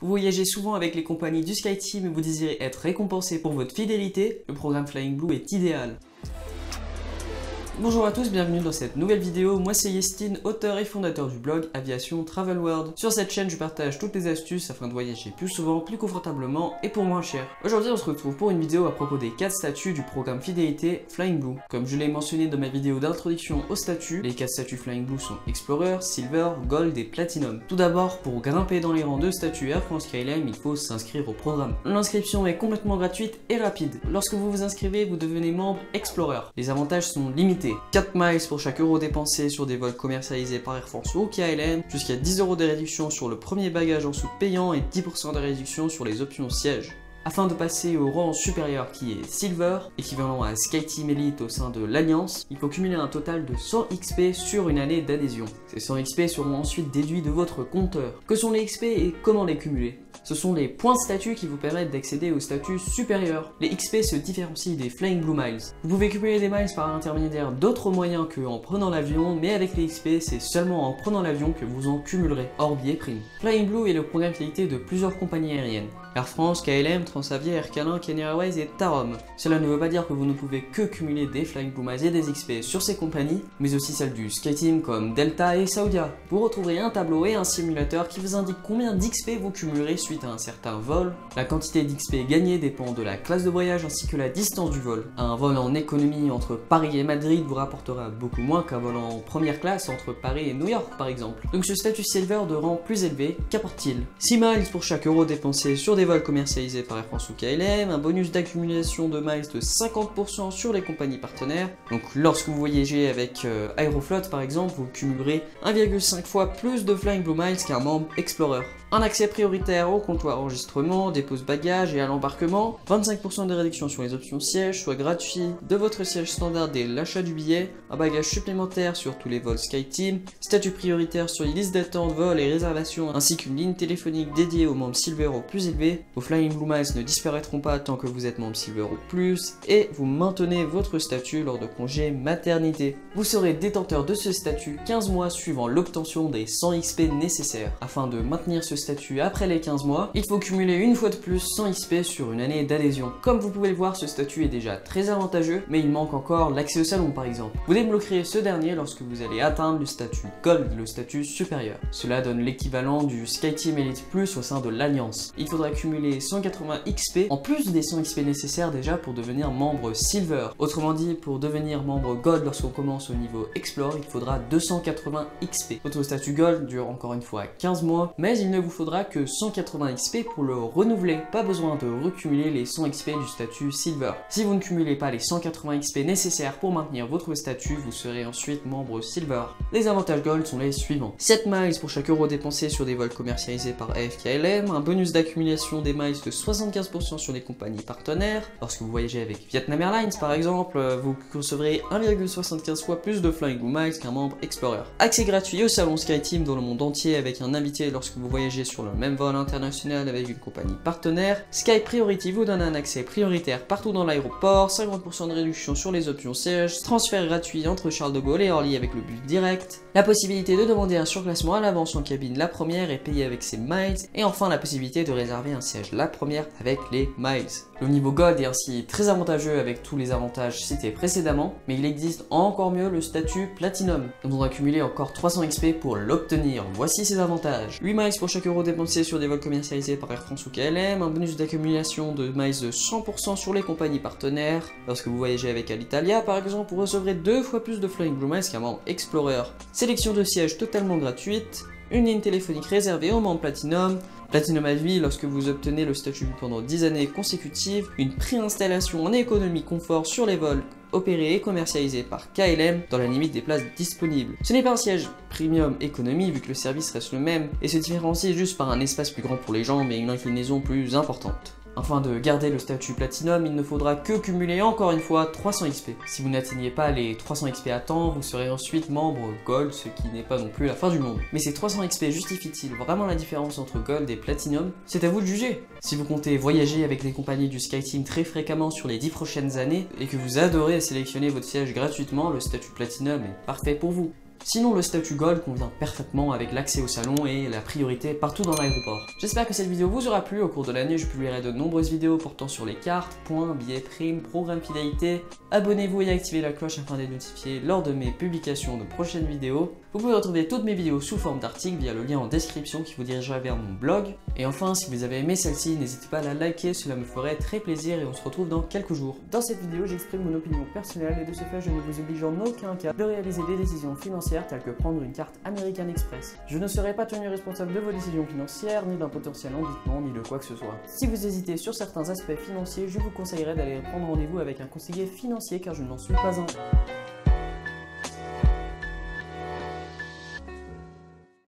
Vous voyagez souvent avec les compagnies du SkyTeam et vous désirez être récompensé pour votre fidélité, le programme Flying Blue est idéal. Bonjour à tous, bienvenue dans cette nouvelle vidéo. Moi c'est Yestine, auteur et fondateur du blog Aviation Travel World. Sur cette chaîne je partage toutes les astuces afin de voyager plus souvent, plus confortablement et pour moins cher. Aujourd'hui on se retrouve pour une vidéo à propos des 4 statuts du programme fidélité Flying Blue. Comme je l'ai mentionné dans ma vidéo d'introduction au statut, les 4 statuts Flying Blue sont Explorer, Silver, Gold et Platinum. Tout d'abord, pour grimper dans les rangs de statut Air France KLM, il faut s'inscrire au programme. L'inscription est complètement gratuite et rapide. Lorsque vous vous inscrivez, vous devenez membre Explorer. Les avantages sont limités. 4 miles pour chaque euro dépensé sur des vols commercialisés par Air France ou KLM, jusqu'à 10 € de réduction sur le premier bagage en soute payant et 10% de réduction sur les options sièges. Afin de passer au rang supérieur qui est Silver, équivalent à SkyTeam Elite au sein de l'Alliance, il faut cumuler un total de 100 XP sur une année d'adhésion. Ces 100 XP seront ensuite déduits de votre compteur. Que sont les XP et comment les cumuler? Ce sont les points de statut qui vous permettent d'accéder au statut supérieur. Les XP se différencient des Flying Blue Miles. Vous pouvez cumuler des miles par l'intermédiaire d'autres moyens qu'en prenant l'avion, mais avec les XP, c'est seulement en prenant l'avion que vous en cumulerez, hors billet prime. Flying Blue est le programme qualité de plusieurs compagnies aériennes. Air France, KLM, Transavia, Air Canada, Kenya Airways et Tarom. Cela ne veut pas dire que vous ne pouvez que cumuler des Flying Blue Miles et des XP sur ces compagnies, mais aussi celles du SkyTeam comme Delta et Saudia. Vous retrouverez un tableau et un simulateur qui vous indique combien d'XP vous cumulerez suite à un certain vol. La quantité d'XP gagnée dépend de la classe de voyage ainsi que la distance du vol. Un vol en économie entre Paris et Madrid vous rapportera beaucoup moins qu'un vol en première classe entre Paris et New York par exemple. Donc ce statut Silver de rang plus élevé, qu'apporte-t-il? 6 miles pour chaque euro dépensé sur des vols commercialisés par Air France ou KLM, un bonus d'accumulation de miles de 50% sur les compagnies partenaires. Donc lorsque vous voyagez avec Aeroflot par exemple, vous cumulerez 1,5 fois plus de Flying Blue Miles qu'un membre Explorer. Un accès prioritaire au comptoir enregistrement, dépose bagages et à l'embarquement, 25% de réduction sur les options sièges, soit gratuit de votre siège standard dès l'achat du billet, un bagage supplémentaire sur tous les vols SkyTeam, statut prioritaire sur les listes d'attente, vols et réservations, ainsi qu'une ligne téléphonique dédiée aux membres Silver au plus élevé. Vos Flying Blue Miles ne disparaîtront pas tant que vous êtes membre Silver au plus, et vous maintenez votre statut lors de congés maternité. Vous serez détenteur de ce statut 15 mois suivant l'obtention des 100 XP nécessaires. Afin de maintenir ce statut après les 15 mois, il faut cumuler une fois de plus 100 XP sur une année d'adhésion. Comme vous pouvez le voir, ce statut est déjà très avantageux, mais il manque encore l'accès au salon par exemple. Vous débloquerez ce dernier lorsque vous allez atteindre le statut Gold, le statut supérieur. Cela donne l'équivalent du SkyTeam Elite Plus au sein de l'Alliance. Il faudra cumuler 180 XP en plus des 100 XP nécessaires déjà pour devenir membre Silver. Autrement dit, pour devenir membre Gold lorsqu'on commence au niveau Explore, il faudra 280 XP. Votre statut Gold dure encore une fois 15 mois, mais il ne vous faudra que 180 XP pour le renouveler. Pas besoin de recumuler les 100 XP du statut Silver. Si vous ne cumulez pas les 180 XP nécessaires pour maintenir votre statut, vous serez ensuite membre Silver. Les avantages Gold sont les suivants. 7 miles pour chaque euro dépensé sur des vols commercialisés par AFKLM, un bonus d'accumulation des miles de 75% sur les compagnies partenaires. Lorsque vous voyagez avec Vietnam Airlines par exemple, vous recevrez 1,75 fois plus de Flying Blue Miles qu'un membre Explorer. Accès gratuit au salon SkyTeam dans le monde entier avec un invité lorsque vous voyagez sur le même vol international avec une compagnie partenaire. Sky Priority vous donne un accès prioritaire partout dans l'aéroport, 50% de réduction sur les options sièges, transfert gratuit entre Charles de Gaulle et Orly avec le bus direct, la possibilité de demander un surclassement à l'avance en cabine la première et payer avec ses miles, et enfin la possibilité de réserver un siège la première avec les miles. Le niveau Gold est ainsi très avantageux avec tous les avantages cités précédemment, mais il existe encore mieux le statut Platinum. On doit cumuler encore 300 XP pour l'obtenir. Voici ses avantages. 8 miles pour chaque euro dépensé sur des vols commercialisés par Air France ou KLM, un bonus d'accumulation de miles de 100% sur les compagnies partenaires. Lorsque vous voyagez avec Alitalia par exemple, vous recevrez 2 fois plus de Flying Blue Miles qu'un membre Explorer. Sélection de sièges totalement gratuite, une ligne téléphonique réservée aux membres Platinum, Platinum à vie lorsque vous obtenez le statut pendant 10 années consécutives, une préinstallation en économie confort sur les vols opérés et commercialisés par KLM dans la limite des places disponibles. Ce n'est pas un siège premium économie vu que le service reste le même et se différencie juste par un espace plus grand pour les jambes et une inclinaison plus importante. Afin de garder le statut Platinum, il ne faudra que cumuler encore une fois 300 XP. Si vous n'atteignez pas les 300 XP à temps, vous serez ensuite membre Gold, ce qui n'est pas non plus la fin du monde. Mais ces 300 XP justifient-ils vraiment la différence entre Gold et Platinum? C'est à vous de juger. Si vous comptez voyager avec les compagnies du SkyTeam très fréquemment sur les 10 prochaines années et que vous adorez sélectionner votre siège gratuitement, le statut Platinum est parfait pour vous. Sinon, le statut Gold convient parfaitement avec l'accès au salon et la priorité partout dans l'aéroport. J'espère que cette vidéo vous aura plu. Au cours de l'année, je publierai de nombreuses vidéos portant sur les cartes, points, billets, primes, programmes fidélité. Abonnez-vous et activez la cloche afin d'être notifié lors de mes publications de prochaines vidéos. Vous pouvez retrouver toutes mes vidéos sous forme d'articles via le lien en description qui vous dirigera vers mon blog. Et enfin, si vous avez aimé celle-ci, n'hésitez pas à la liker, cela me ferait très plaisir et on se retrouve dans quelques jours. Dans cette vidéo, j'exprime mon opinion personnelle et de ce fait, je ne vous oblige en aucun cas de réaliser des décisions financières telles que prendre une carte American Express. Je ne serai pas tenu responsable de vos décisions financières, ni d'un potentiel endettement, ni de quoi que ce soit. Si vous hésitez sur certains aspects financiers, je vous conseillerais d'aller prendre rendez-vous avec un conseiller financier car je n'en suis pas un.